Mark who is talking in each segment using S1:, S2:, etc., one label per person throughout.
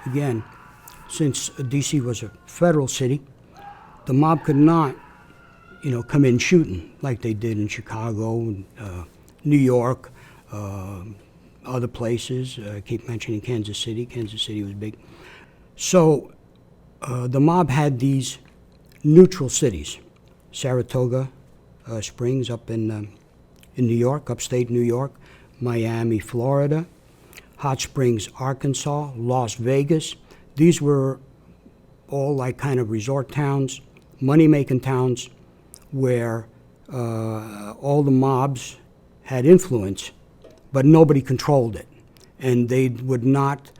S1: again, since D.C. was a federal city, the mob could not, come in shooting like they did in Chicago, New York, other places. I keep mentioning Kansas City. Kansas City was big. So the mob had these neutral cities, Saratoga Springs up in New York, upstate New York, Miami, Florida, Hot Springs, Arkansas, Las Vegas. These were all like kind of resort towns, money-making towns where all the mobs had influence, but nobody controlled it. And they would not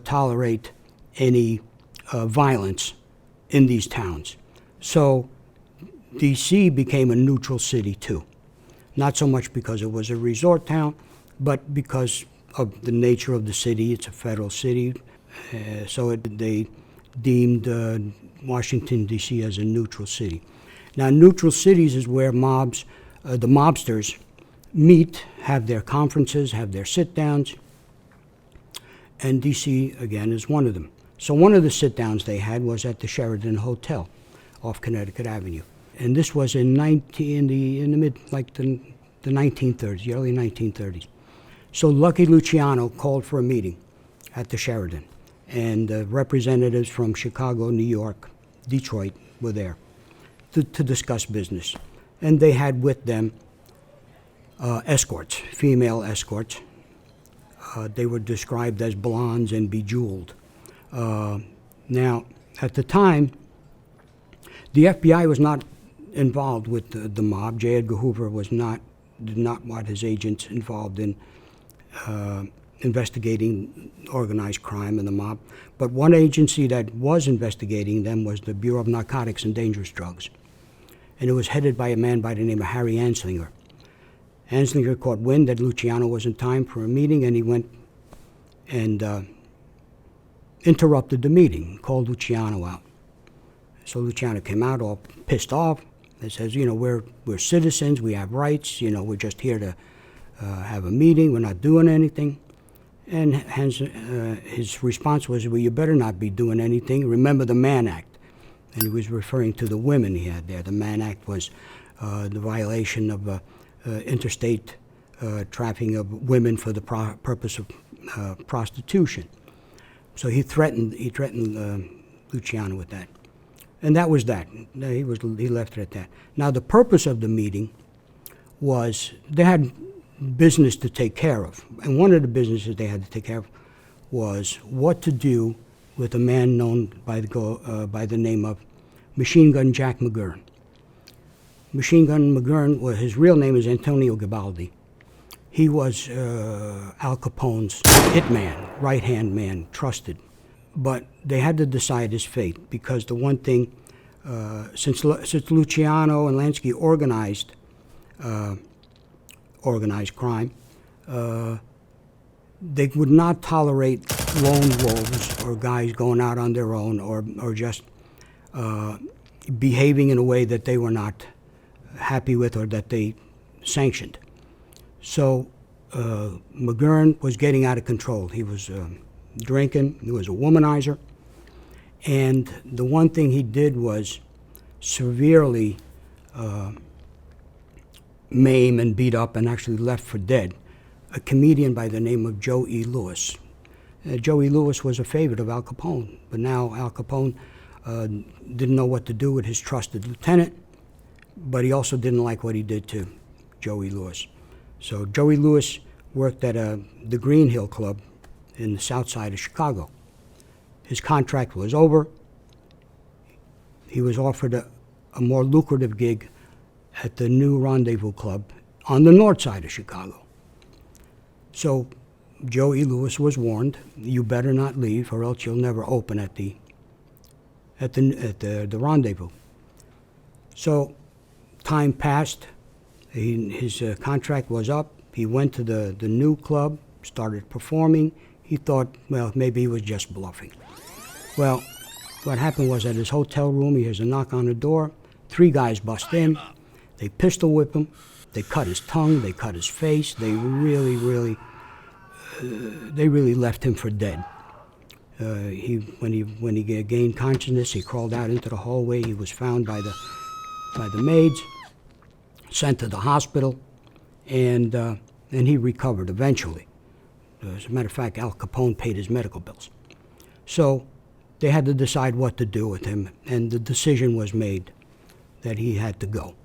S1: tolerate any violence in these towns. So D.C. became a neutral city too. Not so much because it was a resort town, but because of the nature of the city. It's a federal city, so they deemed Washington, D.C. as a neutral city. Now, neutral cities is where mobs, the mobsters, meet, have their conferences, have their sit-downs, and D.C., again, is one of them. So one of the sit-downs they had was at the Sheraton Hotel off Connecticut Avenue. And this was in the 1930s, the early 1930s. So Lucky Luciano called for a meeting at the Sheraton, and representatives from Chicago, New York, Detroit were there to discuss business. And they had with them escorts, female escorts. They were described as blondes and bejeweled. Now, at the time, the FBI was not involved with the mob. J. Edgar Hoover did not want his agents involved in investigating organized crime and the mob. But one agency that was investigating them was the Bureau of Narcotics and Dangerous Drugs. And it was headed by a man by the name of Harry Anslinger. Anslinger caught wind that Luciano was in time for a meeting, and he went and interrupted the meeting, called Luciano out. So Luciano came out all pissed off. He says, we're citizens, we have rights, we're just here to have a meeting, we're not doing anything. And his response was, well, you better not be doing anything. Remember the Mann Act. And he was referring to the women he had there. The Mann Act was the violation of interstate trafficking of women for the purpose of prostitution. So he threatened Luciano with that. And that was that. He left it at that. Now, the purpose of the meeting was they had business to take care of. And one of the businesses they had to take care of was what to do with a man known by the name of Machine Gun Jack McGurn. Machine Gun McGurn, his real name is Antonio Garibaldi. He was Al Capone's hitman, right-hand man, trusted. But they had to decide his fate, because the one thing, since Luciano and Lansky organized crime, they would not tolerate lone wolves or guys going out on their own or just behaving in a way that they were not happy with or that they sanctioned. So McGurn was getting out of control. He was drinking, he was a womanizer, and the one thing he did was severely maim and beat up and actually left for dead a comedian by the name of Joe E. Louis. Joe E. Louis was a favorite of Al Capone, but now Al Capone didn't know what to do with his trusted lieutenant, but he also didn't like what he did to Joe E. Louis. So Joe E. Louis worked at the Green Hill Club in the south side of Chicago. His contract was over. He was offered a more lucrative gig at the new Rendezvous Club on the north side of Chicago. So Joe E. Louis was warned, you better not leave or else you'll never open at the Rendezvous. So time passed, his contract was up, he went to the new club, started performing. He thought, well, maybe he was just bluffing. Well, what happened was at his hotel room, he hears a knock on the door. 3 guys bust in. They pistol whip him. They cut his tongue. They cut his face. They really left him for dead. When he gained consciousness, he crawled out into the hallway. He was found by the maids, sent to the hospital, and he recovered eventually. As a matter of fact, Al Capone paid his medical bills. So they had to decide what to do with him, and the decision was made that he had to go.